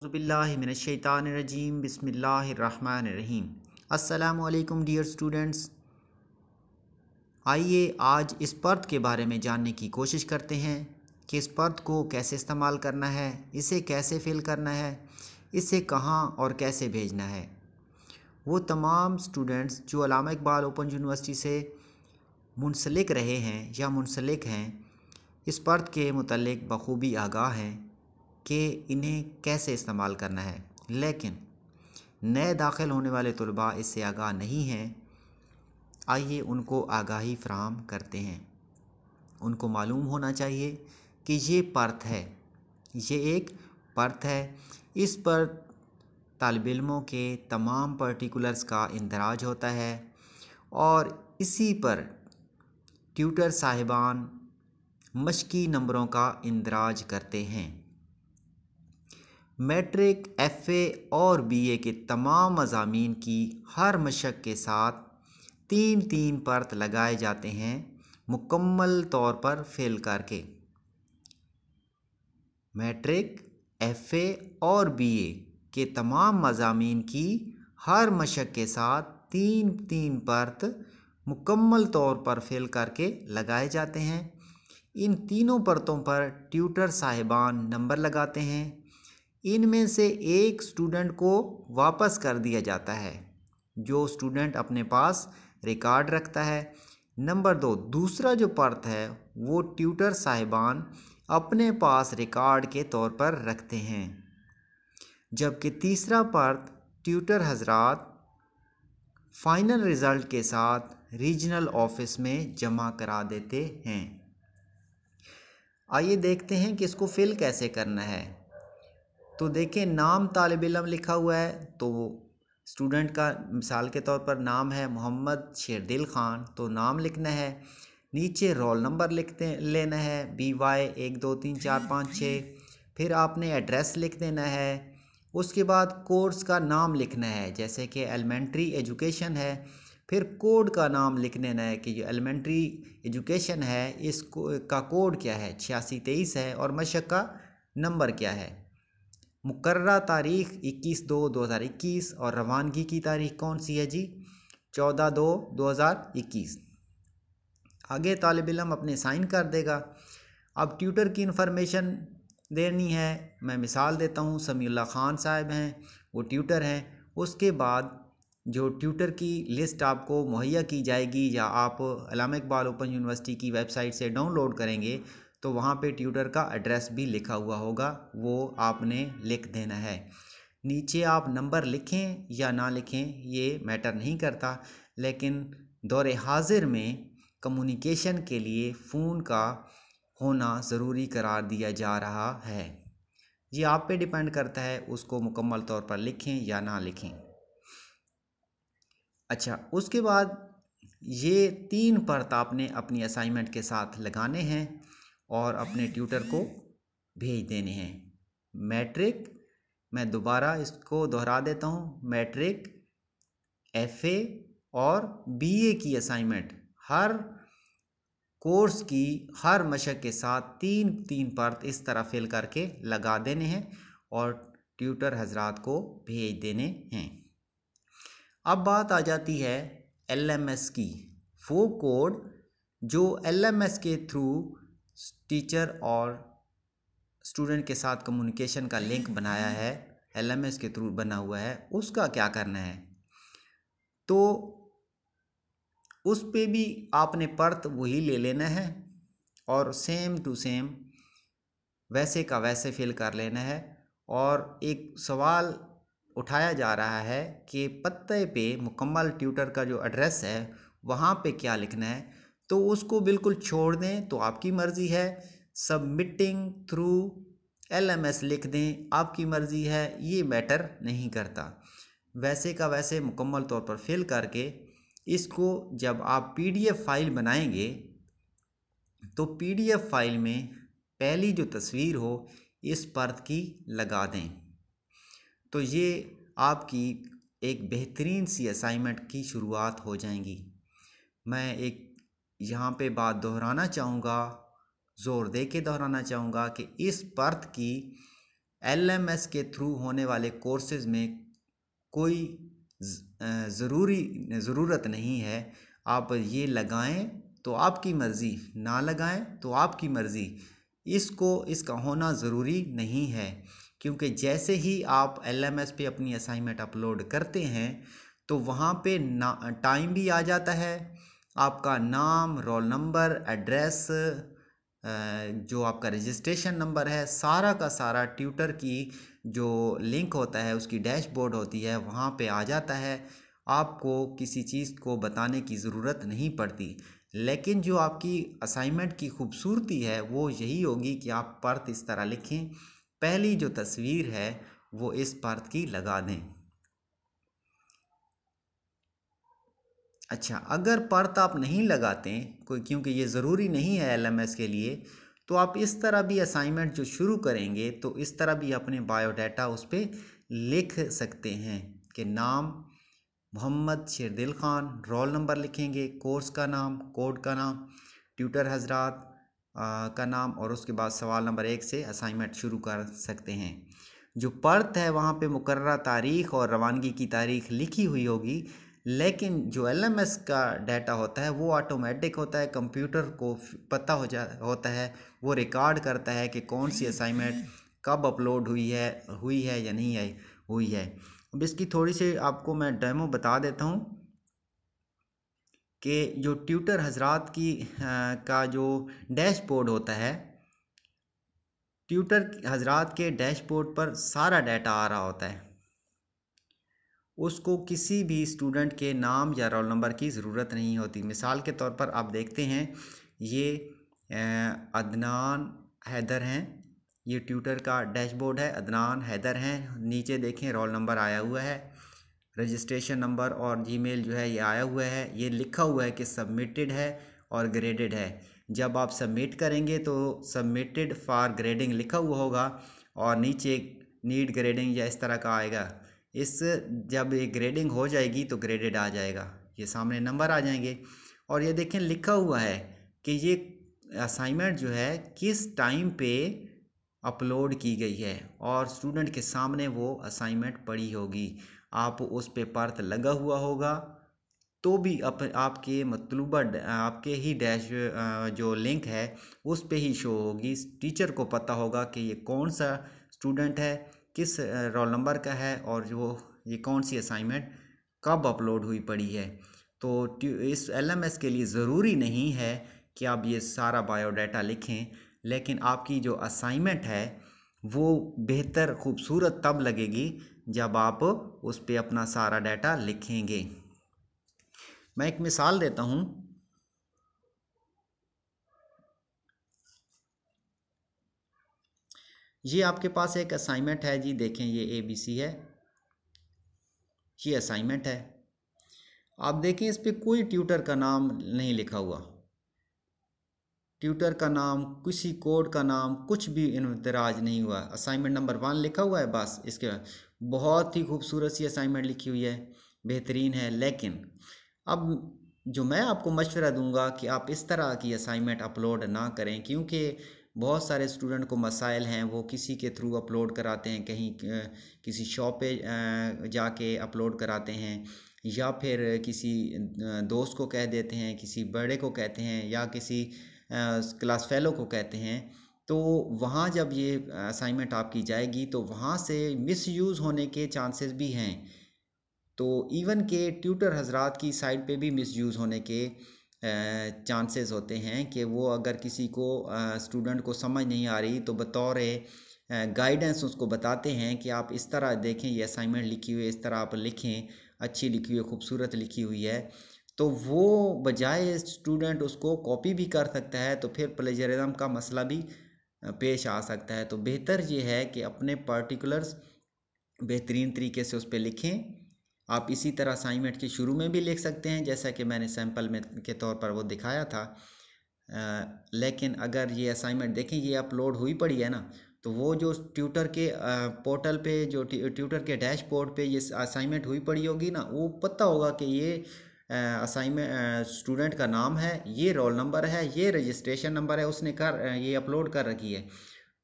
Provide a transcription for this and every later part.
बिस्मिल्लाहिमिनश्शैतानिर्रजीम बिस्मिल्लाहिर्रहमानिर्रहीम। अस्सलामुअलैकुम dear students, आइए आज इस पर्त के बारे में जानने की कोशिश करते हैं कि इस पर्त को कैसे इस्तेमाल करना है, इसे कैसे फिल करना है, इसे कहाँ और कैसे भेजना है। वो तमाम स्टूडेंट्स जो अल्लामा इकबाल ओपन यूनिवर्सिटी से मुंसलिक रहे हैं या मुंसलिक हैं, इस पर्त के मुतल्लिक बखूबी आगाह हैं कि इन्हें कैसे इस्तेमाल करना है। लेकिन नए दाखिल होने वाले तलबा इससे आगाह नहीं हैं। आइए उनको आगाही फ़राहम करते हैं। उनको मालूम होना चाहिए कि ये पर्त है, ये एक पर्त है। इस पर तालिब इल्मों के तमाम पर्टिकुलर्स का इंदराज होता है और इसी पर ट्यूटर साहिबान मश्की नंबरों का इंदराज करते हैं। मैट्रिक, एफ़ए और बीए के तमाम मज़ामीन की हर मशक के साथ 3-3 पर्त लगाए जाते हैं मुकम्मल तौर पर फेल करके। मैट्रिक, एफ़ए और बीए के तमाम मज़ामीन की हर मशक के साथ 3-3 पर्त मुकम्मल तौर पर फेल करके लगाए जाते हैं। इन तीनों परतों पर ट्यूटर साहिबान नंबर लगाते हैं। इनमें से एक स्टूडेंट को वापस कर दिया जाता है जो स्टूडेंट अपने पास रिकॉर्ड रखता है। नंबर 2, दूसरा जो पर्त है वो ट्यूटर साहिबान अपने पास रिकॉर्ड के तौर पर रखते हैं, जबकि तीसरा पर्त ट्यूटर हजरात फाइनल रिज़ल्ट के साथ रीजनल ऑफिस में जमा करा देते हैं। आइए देखते हैं कि इसको फिल कैसे करना है। तो देखें, नाम तालिब इल्म लिखा हुआ है, तो स्टूडेंट का मिसाल के तौर पर नाम है मोहम्मद शेरदिल ख़ान, तो नाम लिखना है। नीचे रोल नंबर लेना है BY 1 2 3 4 5 6। फिर आपने एड्रेस लिख देना है। उसके बाद कोर्स का नाम लिखना है, जैसे कि एलिमेंट्री एजुकेशन है। फिर कोड का नाम लिख देना है कि जो एलिमेंट्री एजुकेशन है का कोड क्या है, 8623 है, और मशक का नंबर क्या है। मुकर्ररा तारीख़ 21/2/2021 और रवानगी की तारीख़ कौन सी है जी, 14/2/2021। आगे तालिब इल्म अपने साइन कर देगा। अब ट्यूटर की इन्फॉर्मेशन देनी है। मैं मिसाल देता हूँ, समीउल्लाह ख़ान साहब हैं, वो ट्यूटर हैं। उसके बाद जो ट्यूटर की लिस्ट आपको मुहैया की जाएगी या आप अल्लामा इकबाल ओपन यूनिवर्सिटी की वेबसाइट से डाउनलोड करेंगे तो वहाँ पे ट्यूटर का एड्रेस भी लिखा हुआ होगा, वो आपने लिख देना है। नीचे आप नंबर लिखें या ना लिखें ये मैटर नहीं करता, लेकिन दौरे हाजिर में कम्युनिकेशन के लिए फ़ोन का होना ज़रूरी करार दिया जा रहा है। ये आप पे डिपेंड करता है, उसको मुकम्मल तौर पर लिखें या ना लिखें। अच्छा, उसके बाद ये 3 पर्त आपने अपनी असाइनमेंट के साथ लगाने हैं और अपने ट्यूटर को भेज देने हैं। मैट्रिक, मैं दोबारा इसको दोहरा देता हूँ, मैट्रिक, एफ़ए और बीए की असाइनमेंट हर कोर्स की हर मशक के साथ 3-3 पर्त इस तरह फिल करके लगा देने हैं और ट्यूटर हजरात को भेज देने हैं। अब बात आ जाती है LMS की। वो कोड जो LMS के थ्रू टीचर और स्टूडेंट के साथ कम्युनिकेशन का लिंक बनाया है, LMS के थ्रू बना हुआ है, उसका क्या करना है। तो उस पे भी आपने पर्त वही ले लेना है और सेम टू सेम वैसे का वैसे फिल कर लेना है। और एक सवाल उठाया जा रहा है कि पत्ते पे मुकम्मल ट्यूटर का जो एड्रेस है वहाँ पे क्या लिखना है, तो उसको बिल्कुल छोड़ दें, तो आपकी मर्ज़ी है। सबमिटिंग थ्रू LMS लिख दें, आपकी मर्ज़ी है, ये मैटर नहीं करता। वैसे का वैसे मुकम्मल तौर पर फिल करके इसको जब आप PDF फाइल बनाएंगे तो PDF फाइल में पहली जो तस्वीर हो इस पर्त की लगा दें, तो ये आपकी एक बेहतरीन सी असाइनमेंट की शुरुआत हो जाएंगी। मैं एक यहाँ पे बात दोहराना चाहूँगा, ज़ोर दे के दोहराना चाहूँगा कि इस पर्त की LMS के थ्रू होने वाले कोर्सेज़ में कोई ज़रूरत नहीं है। आप ये लगाएं तो आपकी मर्ज़ी, ना लगाएं तो आपकी मर्ज़ी। इसका होना ज़रूरी नहीं है, क्योंकि जैसे ही आप LMS पे अपनी असाइनमेंट अपलोड करते हैं तो वहाँ पे टाइम भी आ जाता है, आपका नाम, रोल नंबर, एड्रेस, जो आपका रजिस्ट्रेशन नंबर है, सारा का सारा ट्यूटर की जो लिंक होता है, उसकी डैशबोर्ड होती है, वहाँ पे आ जाता है। आपको किसी चीज़ को बताने की ज़रूरत नहीं पड़ती। लेकिन जो आपकी असाइनमेंट की खूबसूरती है वो यही होगी कि आप पर्त इस तरह लिखें। पहली जो तस्वीर है वो इस पर्त की लगा दें। अच्छा, अगर पर्त आप नहीं लगाते कोई, क्योंकि ये ज़रूरी नहीं है LMS के लिए, तो आप इस तरह भी असाइनमेंट जो शुरू करेंगे तो इस तरह भी अपने बायोडाटा उस पर लिख सकते हैं कि नाम मोहम्मद शेरदिल ख़ान, रोल नंबर लिखेंगे, कोर्स का नाम, कोड का नाम, ट्यूटर हजरात का नाम, और उसके बाद सवाल नंबर 1 से असाइनमेंट शुरू कर सकते हैं। जो पर्त है वहाँ पे मुकर्रर तारीख़ और रवानगी की तारीख़ लिखी हुई होगी, लेकिन जो LMS का डाटा होता है वो ऑटोमेटिक होता है, कंप्यूटर को पता होता है, वो रिकॉर्ड करता है कि कौन सी असाइनमेंट कब अपलोड हुई है या नहीं है हुई है। अब इसकी थोड़ी सी आपको मैं डेमो बता देता हूँ कि जो ट्यूटर हजरात का जो डैशबोर्ड होता है, ट्यूटर हजरात के डैशबोर्ड पर सारा डाटा आ रहा होता है। उसको किसी भी स्टूडेंट के नाम या रोल नंबर की ज़रूरत नहीं होती। मिसाल के तौर पर आप देखते हैं, ये अदनान हैदर हैं, ये ट्यूटर का डैशबोर्ड है, अदनान हैदर हैं। नीचे देखें रोल नंबर आया हुआ है, रजिस्ट्रेशन नंबर और जीमेल जो है ये आया हुआ है। ये लिखा हुआ है कि सबमिटेड है और ग्रेडेड है। जब आप सबमिट करेंगे तो सबमिटेड फॉर ग्रेडिंग लिखा हुआ होगा और नीचे नीड ग्रेडिंग या इस तरह का आएगा। जब ये ग्रेडिंग हो जाएगी तो ग्रेडेड आ जाएगा, ये सामने नंबर आ जाएंगे। और ये देखें लिखा हुआ है कि ये असाइनमेंट जो है किस टाइम पे अपलोड की गई है और स्टूडेंट के सामने वो असाइनमेंट पड़ी होगी। आप उस पे पर्त लगा हुआ होगा तो भी आपके मतलूबा आपके ही डैश जो लिंक है उस पे ही शो होगी। टीचर को पता होगा कि ये कौन सा स्टूडेंट है, किस रोल नंबर का है और ये कौन सी असाइनमेंट कब अपलोड हुई पड़ी है। तो इस LMS के लिए ज़रूरी नहीं है कि आप ये सारा बायोडाटा लिखें, लेकिन आपकी जो असाइनमेंट है वो बेहतर खूबसूरत तब लगेगी जब आप उस पर अपना सारा डाटा लिखेंगे। मैं एक मिसाल देता हूँ। ये आपके पास एक असाइनमेंट है जी, देखें ये ABC है, ये असाइनमेंट है। आप देखें इस पे कोई ट्यूटर का नाम नहीं लिखा हुआ, ट्यूटर का नाम, किसी कोड का नाम, कुछ भी इंदराज नहीं हुआ। असाइनमेंट नंबर 1 लिखा हुआ है बस। इसके बाद बहुत ही खूबसूरत सी असाइनमेंट लिखी हुई है, बेहतरीन है। लेकिन अब जो मैं आपको मशवरा दूंगा कि आप इस तरह की असाइनमेंट अपलोड ना करें, क्योंकि बहुत सारे स्टूडेंट को मसाइल हैं, वो किसी के थ्रू अपलोड कराते हैं, कहीं किसी शॉप पे जाके अपलोड कराते हैं, या फिर किसी दोस्त को कह देते हैं, किसी बड़े को कहते हैं, या किसी क्लास फेलो को कहते हैं। तो वहाँ जब ये असाइनमेंट आपकी जाएगी तो वहाँ से मिसयूज़ होने के चांसेस भी हैं। तो इवन के ट्यूटर हजरात की साइड पे भी मिसयूज़ होने के चांसेस होते हैं कि वो अगर किसी को स्टूडेंट को समझ नहीं आ रही तो बतौर गाइडेंस उसको बताते हैं कि आप इस तरह देखें, ये असाइनमेंट लिखी हुई है, इस तरह आप लिखें, अच्छी लिखी हुई है, खूबसूरत लिखी हुई है। तो वो बजाय स्टूडेंट उसको कॉपी भी कर सकता है, तो फिर प्लेजरिज्म का मसला भी पेश आ सकता है। तो बेहतर ये है कि अपने पर्टिकुलर्स बेहतरीन तरीके से उस पर लिखें। आप इसी तरह असाइनमेंट के शुरू में भी लिख सकते हैं, जैसा कि मैंने सैम्पल में के तौर पर वो दिखाया था। लेकिन अगर ये असाइनमेंट देखें, ये अपलोड हुई पड़ी है ना, तो वो जो ट्यूटर के पोर्टल पे, जो ट्यूटर के डैशबोर्ड पे ये असाइनमेंट हुई पड़ी होगी ना, वो पता होगा कि ये असाइनमेंट स्टूडेंट का नाम है, ये रोल नंबर है, ये रजिस्ट्रेशन नंबर है, उसने ये अपलोड कर रखी है।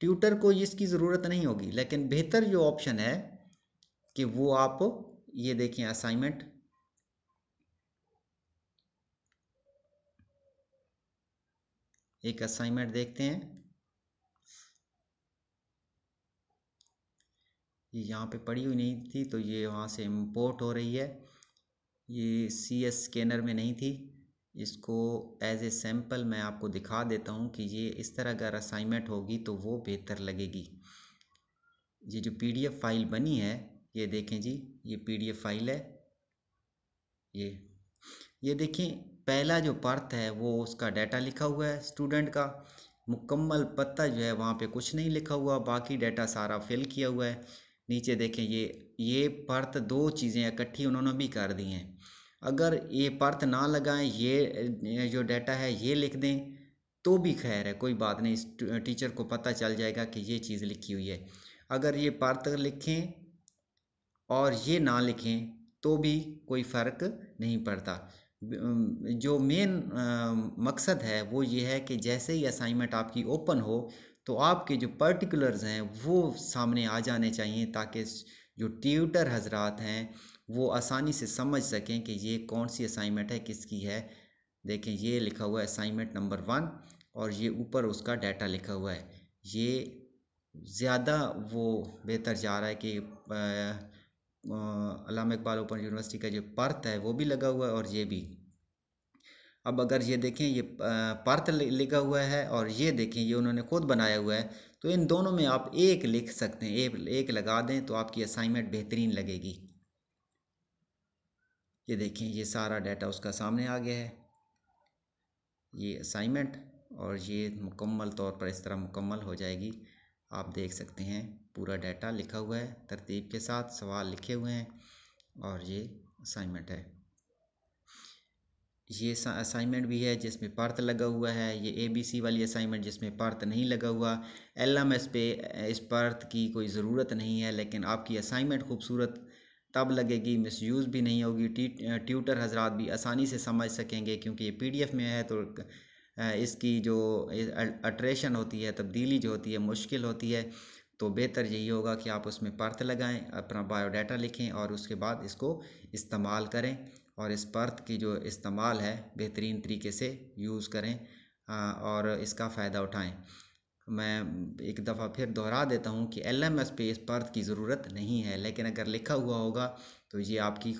ट्यूटर को इसकी ज़रूरत नहीं होगी, लेकिन बेहतर जो ऑप्शन है कि वो आप ये देखें असाइनमेंट, एक असाइनमेंट देखते हैं। ये यहाँ पे पड़ी हुई नहीं थी तो ये वहाँ से इम्पोर्ट हो रही है, ये CS स्कैनर में नहीं थी। इसको एज ए सैम्पल मैं आपको दिखा देता हूँ कि ये इस तरह अगर असाइनमेंट होगी तो वो बेहतर लगेगी। ये जो PDF फाइल बनी है, ये देखें जी, ये PDF फाइल है। ये देखें, पहला जो पार्ट है वो उसका डाटा लिखा हुआ है स्टूडेंट का, मुकम्मल पता जो है वहाँ पे कुछ नहीं लिखा हुआ, बाकी डाटा सारा फिल किया हुआ है। नीचे देखें, ये पार्ट दो चीज़ें इकट्ठी उन्होंने भी कर दी हैं। अगर ये पार्ट ना लगाएं, ये जो डाटा है ये लिख दें तो भी खैर है, कोई बात नहीं, इस टीचर को पता चल जाएगा कि ये चीज़ लिखी हुई है। अगर ये पार्ट लिखें और ये ना लिखें तो भी कोई फ़र्क नहीं पड़ता। जो मेन मकसद है वो ये है कि जैसे ही असाइनमेंट आपकी ओपन हो तो आपके जो पर्टिकुलर्स हैं वो सामने आ जाने चाहिए, ताकि जो ट्यूटर हजरात हैं वो आसानी से समझ सकें कि ये कौन सी असाइनमेंट है, किसकी है। देखें, ये लिखा हुआ है असाइनमेंट नंबर 1 और ये ऊपर उसका डाटा लिखा हुआ है। ये ज़्यादा वो बेहतर जा रहा है कि अल्लामा इकबाल ओपन यूनिवर्सिटी का जो पर्थ है वो भी लगा हुआ है और ये भी। अब अगर ये देखें, ये पर्थ लिखा हुआ है और ये देखें ये उन्होंने खुद बनाया हुआ है, तो इन दोनों में आप एक लिख सकते हैं, एक लगा दें तो आपकी असाइनमेंट बेहतरीन लगेगी। ये देखें, ये सारा डाटा उसका सामने आ गया है, ये असाइनमेंट, और ये मुकम्मल तौर पर इस तरह मुकम्मल हो जाएगी। आप देख सकते हैं पूरा डाटा लिखा हुआ है, तरतीब के साथ सवाल लिखे हुए हैं और ये असाइनमेंट है। ये असाइनमेंट भी है जिसमें पर्थ लगा हुआ है, ये ABC वाली असाइनमेंट जिसमें पर्थ नहीं लगा हुआ। LMS पे इस पर्थ की कोई ज़रूरत नहीं है, लेकिन आपकी असाइनमेंट खूबसूरत तब लगेगी, मिसयूज़ भी नहीं होगी, ट्यूटर हजरात भी आसानी से समझ सकेंगे, क्योंकि ये PDF में है तो इसकी जो अल्ट्रेशन होती है, तब्दीली जो होती है, मुश्किल होती है। तो बेहतर यही होगा कि आप उसमें पर्थ लगाएं, अपना बायोडाटा लिखें और उसके बाद इसको इस्तेमाल करें, और इस पर्थ की जो इस्तेमाल है बेहतरीन तरीके से यूज़ करें और इसका फ़ायदा उठाएं। मैं एक दफ़ा फिर दोहरा देता हूँ कि LMS पे इस पर्थ की ज़रूरत नहीं है, लेकिन अगर लिखा हुआ होगा तो ये आपकी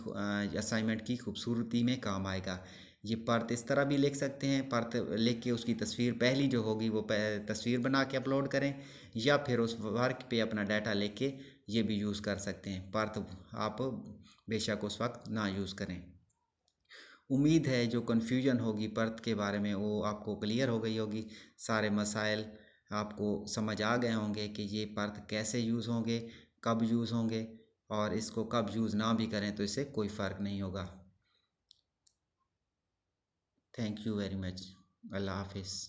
असाइनमेंट की खूबसूरती में काम आएगा। ये पर्थ इस तरह भी लिख सकते हैं, पर्थ लिख के उसकी तस्वीर पहली जो होगी वो तस्वीर बना के अपलोड करें, या फिर उस वर्क पे अपना डाटा लेके ये भी यूज़ कर सकते हैं। पर्थ आप बेशक उस वक्त ना यूज़ करें। उम्मीद है जो कन्फ्यूजन होगी पर्थ के बारे में वो आपको क्लियर हो गई होगी, सारे मसाइल आपको समझ आ गए होंगे कि ये पर्थ कैसे यूज़ होंगे, कब यूज़ होंगे, और इसको कब यूज़ ना भी करें तो इससे कोई फ़र्क नहीं होगा। Thank you very much. अल्लाह हाफिज़।